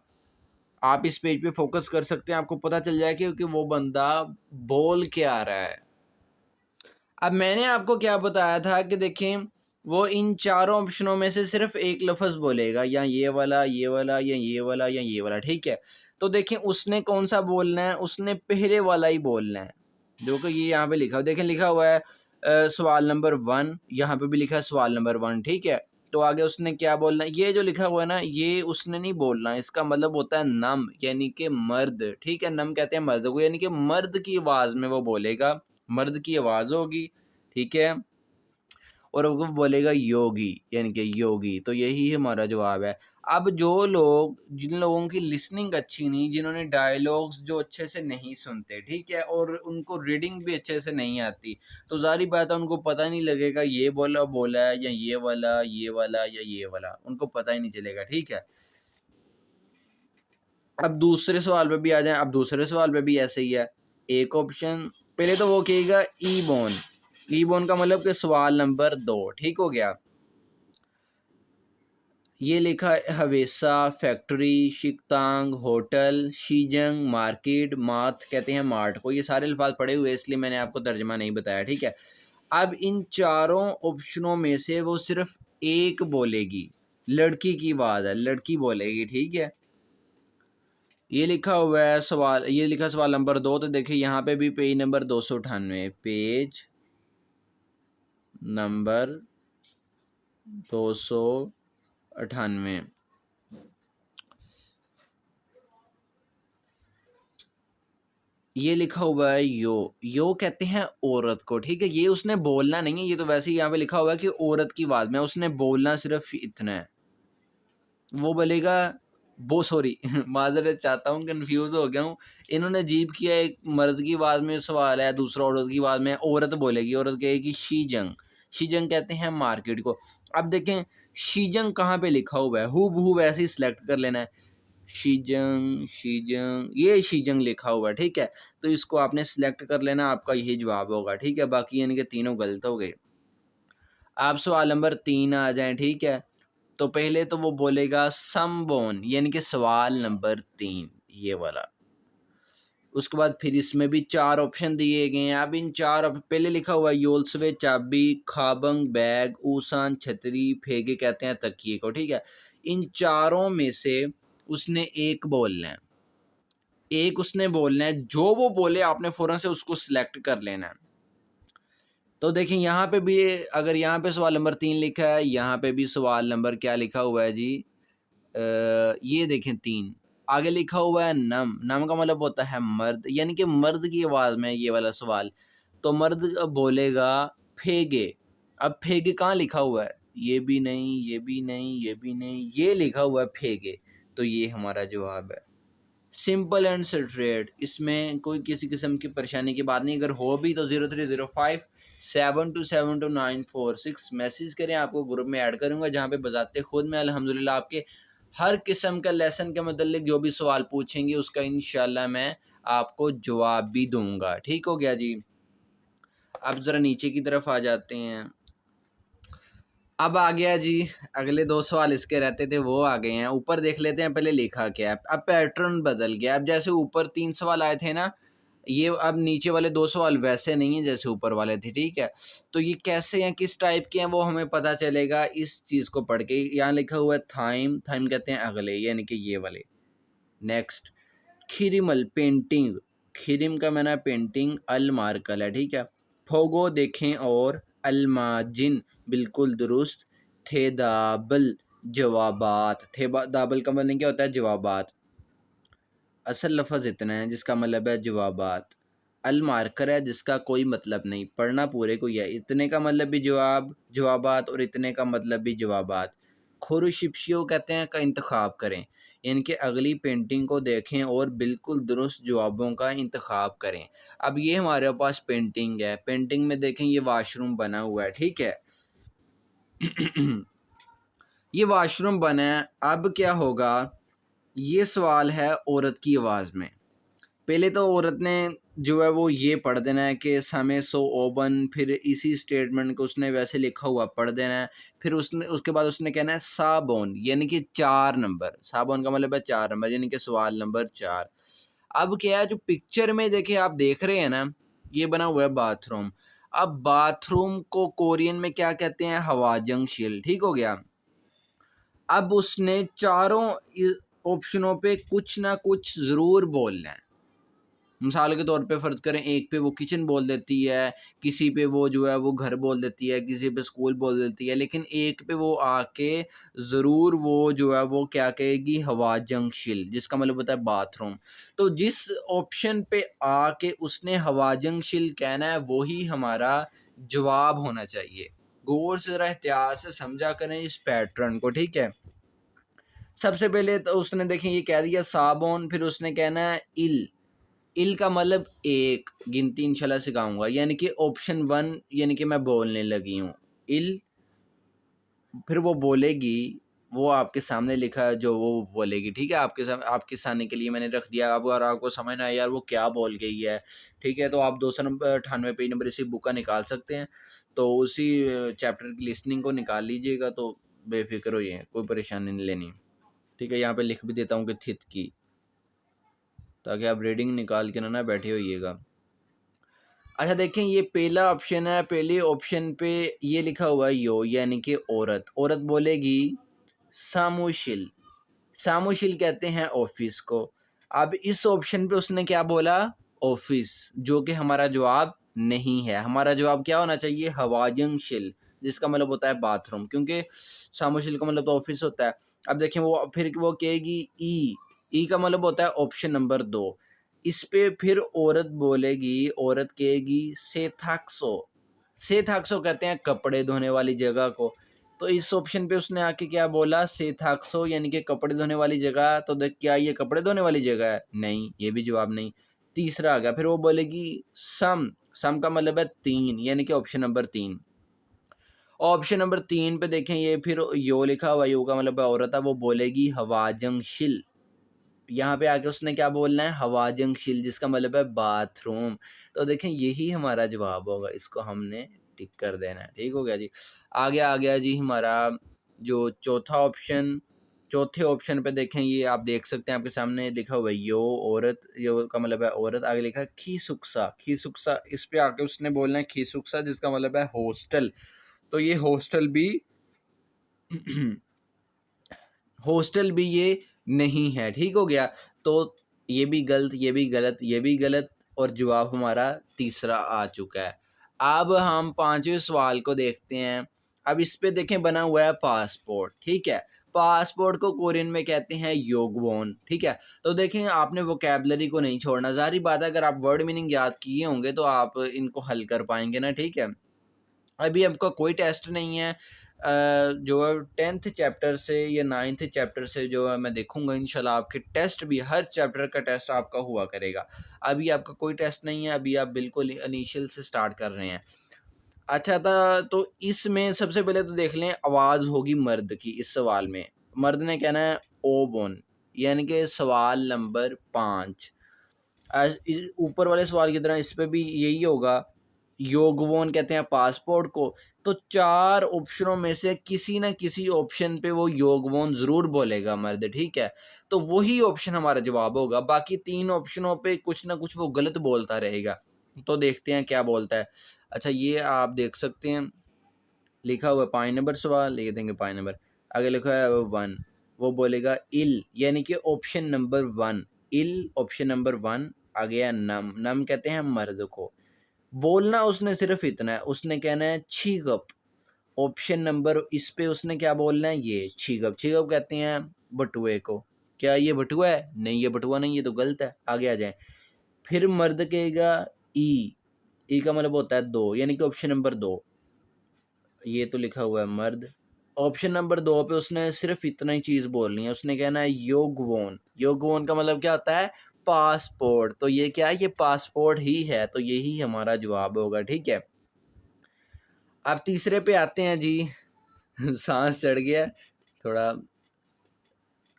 आप इस पेज पे फोकस कर सकते हैं, आपको पता चल जाए कि वो बंदा बोल के आ रहा है। अब मैंने आपको क्या बताया था कि देखें वो इन चारों ऑप्शनों में से सिर्फ एक लफ्ज़ बोलेगा, या ये वाला, ये वाला, या ये वाला, या ये वाला, ठीक है। तो देखें उसने कौन सा बोलना है, उसने पहले वाला ही बोलना है, जो कि ये यहाँ पे लिखा हुआ, देखें लिखा हुआ है सवाल नंबर 1, यहाँ पे भी लिखा है सवाल नंबर 1, ठीक है। तो आगे उसने क्या बोलना है, ये जो लिखा हुआ है ना, ये उसने नहीं बोलना, इसका मतलब होता है नम, यानी कि मर्द, ठीक है, नम कहते हैं मर्द को, यानी कि मर्द की आवाज़ में वो बोलेगा, मर्द की आवाज़ होगी, ठीक है, और वो बोलेगा योगी, यानी कि योगी, तो यही हमारा जवाब है। अब जो लोग, जिन लोगों की लिसनिंग अच्छी नहीं, जिन्होंने डायलॉग्स जो अच्छे से नहीं सुनते, ठीक है, और उनको रीडिंग भी अच्छे से नहीं आती, तो ज़ाहिर बात है उनको पता नहीं लगेगा ये बोला बोला है या ये वाला, ये वाला या ये वाला, उनको पता ही नहीं चलेगा, ठीक है। अब दूसरे सवाल पे भी आ जाएं, अब दूसरे सवाल पे भी ऐसे ही है, एक ऑप्शन पहले तो वो कहेगा ई बोन, ई बोन का मतलब कि सवाल नंबर 2, ठीक हो गया। ये लिखा है हवेसा, फैक्ट्री, शिकतांग, होटल, शीजंग, मार्केट, माथ कहते हैं मार्ट को, ये सारे अल्फाज पढ़े हुए इसलिए मैंने आपको तर्जमा नहीं बताया, ठीक है। अब इन चारों ऑप्शनों में से वो सिर्फ एक बोलेगी, लड़की की बात है, लड़की बोलेगी, ठीक है। ये लिखा हुआ है सवाल, ये लिखा सवाल नंबर 2, तो देखिए यहाँ पे भी पेज नंबर 298, पेज नंबर 298, 98। ये लिखा हुआ है यो कहते हैं औरत को, ठीक है। ये उसने बोलना नहीं है, ये तो वैसे ही यहाँ पे लिखा हुआ है कि औरत की आवाज में, उसने बोलना सिर्फ इतना है। वो बोलेगा वो सॉरी माजरत चाहता हूँ, कंफ्यूज हो गया हूँ। इन्होंने अजीब किया, एक मर्द की आवाज में सवाल है, दूसरा औरत की आवाज में। औरत बोलेगी, औरत कहेगी शीजंग। शीजंग कहते हैं मार्केट को। अब देखें शीजंग कहाँ पे लिखा हुआ है, हु बहू वैसे ही सिलेक्ट कर लेना है। शीजंग शीजंग, ये शीजंग लिखा हुआ है, ठीक है। तो इसको आपने सिलेक्ट कर लेना, आपका यही जवाब होगा, ठीक है। बाकी यानी कि तीनों गलत हो गए। आप सवाल नंबर 3 आ जाएं, ठीक है। तो पहले तो वो बोलेगा समबोन, यानी कि सवाल नंबर 3 ये वाला। उसके बाद फिर इसमें भी 4 ऑप्शन दिए गए हैं। अब इन 4 पहले लिखा हुआ है योलसवे चाबी, खाबंग बैग, ऊसान छतरी, फेगे कहते हैं तकिए को, ठीक है। इन चारों में से उसने एक बोलना है, एक उसने बोलना है। जो वो बोले आपने फौरन से उसको सिलेक्ट कर लेना है। तो देखें यहाँ पे भी, अगर यहाँ पे सवाल नंबर 3 लिखा है, यहाँ पे भी सवाल नंबर क्या लिखा हुआ है जी, ये देखें 3 आगे लिखा हुआ है नम। नम का मतलब होता है मर्द, यानी कि मर्द की आवाज़ में ये वाला सवाल। तो मर्द बोलेगा फेगे। अब फेगे कहाँ लिखा हुआ है, ये भी नहीं, ये भी नहीं, ये भी नहीं, ये लिखा हुआ है फेगे। तो ये हमारा जवाब है। सिंपल एंड स्ट्रेट, इसमें कोई किसी किस्म की परेशानी की बात नहीं। अगर हो भी तो 0305722946 मैसेज करें, आपको ग्रुप में ऐड करूंगा, जहाँ पे बजाते खुद मैं अल्हम्दुलिल्लाह आपके हर किस्म का लेसन के मतलब जो भी सवाल पूछेंगे उसका इंशाल्लाह मैं आपको जवाब भी दूंगा। ठीक हो गया जी। अब ज़रा नीचे की तरफ आ जाते हैं। अब आ गया जी, अगले 2 सवाल इसके रहते थे वो आ गए हैं। ऊपर देख लेते हैं पहले लिखा क्या है। अब पैटर्न बदल गया। अब जैसे ऊपर 3 सवाल आए थे ना, ये अब नीचे वाले 2 सवाल वैसे नहीं है जैसे ऊपर वाले थे, ठीक है। तो ये कैसे हैं, किस टाइप के हैं, वो हमें पता चलेगा इस चीज़ को पढ़ के। यहाँ लिखा हुआ है थाइम, थाइम कहते हैं अगले, यानी कि ये वाले। नेक्स्ट खिरिमल पेंटिंग, खिरिम का मैंने पेंटिंग, अल मार्कल है, ठीक है। फोगो देखें और अलमाजिन बिल्कुल दुरुस्त। थे दाबल जवाबात, थे दाबल का मतलब क्या होता है, जवाबात। असल लफ्ज़ इतना है जिसका मतलब है जवाबात। अल मार्कर है जिसका कोई मतलब नहीं, पढ़ना पूरे को ही है। इतने का मतलब भी जवाब, जवाबात, और इतने का मतलब भी जवाबात। खुरुशिप्शियो कहते हैं का इंतखाब करें, इनके अगली पेंटिंग को देखें और बिल्कुल दुरुस्त जवाबों का इंतखाब करें। अब ये हमारे पास पेंटिंग है, पेंटिंग में देखें ये वाशरूम बना हुआ है, ठीक है। ये वाशरूम बना है। अब क्या होगा, ये सवाल है औरत की आवाज़ में। पहले तो औरत ने जो है वो ये पढ़ देना है कि समय सो ओबन, फिर इसी स्टेटमेंट को उसने वैसे लिखा हुआ पढ़ देना है। फिर उसने उसके बाद उसने कहना है साबोन, यानी कि 4 नंबर। साबोन का मतलब है 4 नंबर, यानी कि सवाल नंबर 4। अब क्या है, जो पिक्चर में देखिए आप देख रहे हैं ना, ये बना हुआ है बाथरूम। अब बाथरूम को कोरियन में क्या कहते हैं, हवाजंग शिल, ठीक हो गया। अब उसने चारों ऑप्शनों पे कुछ ना कुछ ज़रूर बोलना है। मिसाल के तौर पे फ़र्ज़ करें, एक पे वो किचन बोल देती है, किसी पे वो जो है वो घर बोल देती है, किसी पे स्कूल बोल देती है, लेकिन एक पे वो आके ज़रूर वो जो है वो क्या कहेगी, हवा जंगशिल, जिसका मतलब होता है बाथरूम। तो जिस ऑप्शन पे आके उसने हवा जंगशिल कहना है वही हमारा जवाब होना चाहिए। गौर से ज़रा एहतियात से समझा करें इस पैटर्न को, ठीक है। सबसे पहले तो उसने देखें ये कह दिया साबुन, फिर उसने कहना है इल। इल का मतलब एक, गिनती इंशाल्लाह सिखाऊंगा, यानी कि ऑप्शन 1, यानी कि मैं बोलने लगी हूँ इल। फिर वो बोलेगी, वो आपके सामने लिखा है जो वो बोलेगी, ठीक है। आपके सामने, आपके सामने के लिए मैंने रख दिया। अब अगर आपको समझ ना आए यार वो क्या बोल गई है, ठीक है, तो आप 298 पेज नंबर इसी बुक का निकाल सकते हैं। तो उसी चैप्टर की लिसनिंग को निकाल लीजिएगा, तो बेफिक्र होइए, कोई परेशानी नहीं लेनी, ठीक है। यहाँ पे लिख भी देता हूँ कि थित की, ताकि आप रीडिंग निकाल के ना बैठे होइएगा। अच्छा देखें, ये पहला ऑप्शन है, पहले ऑप्शन पे ये लिखा हुआ है यो, यानी कि औरत। औरत बोलेगी सामुशिल। सामुशिल कहते हैं ऑफिस को। अब इस ऑप्शन पे उसने क्या बोला, ऑफिस, जो कि हमारा जवाब नहीं है। हमारा जवाब क्या होना चाहिए, हवाजंग शिल, जिसका मतलब होता है बाथरूम, क्योंकि सामुशील का मतलब तो ऑफिस होता है। अब देखें वो फिर वो कहेगी ई का मतलब होता है ऑप्शन नंबर 2। इस पे फिर औरत बोलेगी, औरत कहेगी सेथाक्सो। सेथाक्सो कहते हैं कपड़े धोने वाली जगह को। तो इस ऑप्शन पे उसने आके क्या बोला, सेथाक्सो यानी कि कपड़े धोने वाली जगह। तो देख क्या ये कपड़े धोने वाली जगह है? नहीं, ये भी जवाब नहीं। तीसरा आ गया, फिर वो बोलेगी सम। सम का मतलब है 3 यानी कि ऑप्शन नंबर 3। ऑप्शन नंबर 3 पे देखें, ये फिर यो लिखा हुआ, यो का मतलब है औरत है, वो बोलेगी हवाजंशिल। यहाँ पे आके उसने क्या बोलना है, हवाजंशिल, जिसका मतलब है बाथरूम। तो देखें यही हमारा जवाब होगा, इसको हमने टिक कर देना है। ठीक हो गया जी। आगे आ गया जी हमारा जो चौथा ऑप्शन। चौथे ऑप्शन पे देखें, ये आप देख सकते हैं आपके सामने लिखा हुआ है यो औरत, यो का मतलब है औरत। आगे लिखा है खीसुक्सा। खीसुक्सा, इस पे आके उसने बोलना है खीसुक्सा, जिसका मतलब है हॉस्टल। तो ये हॉस्टल भी हॉस्टल भी ये नहीं है। ठीक हो गया। तो ये भी गलत, ये भी गलत, ये भी गलत, और जवाब हमारा तीसरा आ चुका है। अब हम पांचवें सवाल को देखते हैं। अब इस पे देखें बना हुआ है पासपोर्ट। ठीक है, पासपोर्ट को कोरियन में कहते हैं योगवोन। ठीक है, तो देखें आपने वोकैबलरी को नहीं छोड़ना। जारी बात है अगर आप वर्ड मीनिंग याद किए होंगे तो आप इनको हल कर पाएंगे ना। ठीक है, अभी आपका कोई टेस्ट नहीं है। जो है 10th चैप्टर से या 9th चैप्टर से जो है मैं देखूंगा इंशाल्लाह। आपके टेस्ट भी, हर चैप्टर का टेस्ट आपका हुआ करेगा। अभी आपका कोई टेस्ट नहीं है, अभी आप बिल्कुल इनिशियल से स्टार्ट कर रहे हैं। अच्छा था, तो इसमें सबसे पहले तो देख लें, आवाज़ होगी मर्द की इस सवाल में। मर्द ने कहना है ओ बोन, यानी कि सवाल नंबर 5। ऊपर वाले सवाल की तरह इस पे भी यही होगा। योगवोन कहते हैं पासपोर्ट को। तो 4 ऑप्शनों में से किसी न किसी ऑप्शन पे वो योगवोन ज़रूर बोलेगा मर्द। ठीक है, तो वही ऑप्शन हमारा जवाब होगा। बाकी 3 ऑप्शनों पे कुछ ना कुछ वो गलत बोलता रहेगा। तो देखते हैं क्या बोलता है। अच्छा, ये आप देख सकते हैं लिखा हुआ है 5 नंबर सवाल, लिख देंगे 5 नंबर। आगे लिखा है 1, वो बोलेगा इल, यानी कि ऑप्शन नंबर 1 इल, ऑप्शन नंबर 1। आ गया नम। नम कहते हैं मर्द को। बोलना उसने सिर्फ इतना है, उसने कहना है छीगप। ऑप्शन नंबर इस पे उसने क्या बोलना है, ये छीगप। छीगप कहते हैं बटुए को। क्या ये बटुआ है? नहीं, ये बटुआ नहीं, ये तो गलत है। आगे आ जाए। फिर मर्द कहेगा ई का मतलब होता है 2, यानी कि ऑप्शन नंबर 2। ये तो लिखा हुआ है मर्द। ऑप्शन नंबर 2 पे उसने सिर्फ इतना ही चीज बोलनी है, उसने कहना है योगवोन। योगवोन का मतलब क्या होता है, पासपोर्ट। तो ये क्या है, ये पासपोर्ट ही है। तो यही हमारा जवाब होगा। ठीक है, अब तीसरे पे आते हैं जी। सांस चढ़ गया थोड़ा।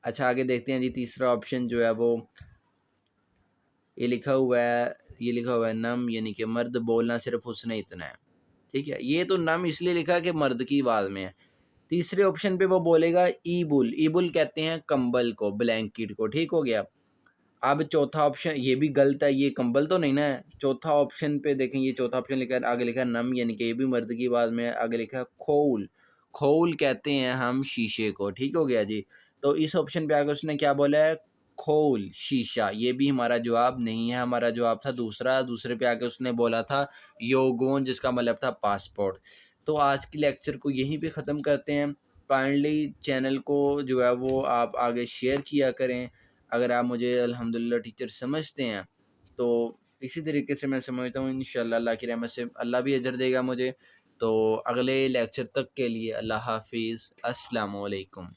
अच्छा, आगे देखते हैं जी। तीसरा ऑप्शन जो है वो ये लिखा हुआ है, ये लिखा हुआ है नम, यानी कि मर्द। बोलना सिर्फ उसने इतना है। ठीक है, ये तो नम इसलिए लिखा कि मर्द की आवाज में है। तीसरे ऑप्शन पे वो बोलेगा ईबुल। ईबुल कहते हैं कंबल को, ब्लैंकेट को। ठीक हो गया। अब चौथा ऑप्शन ये भी गलत है, ये कंबल तो नहीं ना है। चौथा ऑप्शन पे देखें, ये चौथा ऑप्शन लिखा है, आगे लिखा है नम, यानी कि ये भी मर्द की आवाज में है। आगे लिखा है खोल। खोल कहते हैं हम शीशे को। ठीक हो गया जी। तो इस ऑप्शन पे आगे उसने क्या बोला है, खोल शीशा। ये भी हमारा जवाब नहीं है, हमारा जवाब था दूसरा। दूसरे पे आके उसने बोला था योगोन, जिसका मतलब था पासपोर्ट। तो आज की लेक्चर को यहीं पे ख़त्म करते हैं। काइंडली चैनल को जो है वो आप आगे शेयर किया करें। अगर आप मुझे अल्हम्दुलिल्लाह टीचर समझते हैं तो इसी तरीके से मैं समझता हूँ, इंशाअल्लाह अल्लाह की रहमत से अल्लाह भी अजर देगा मुझे। तो अगले लेक्चर तक के लिए अल्लाह हाफिज़, अस्सलामु अलैकुम।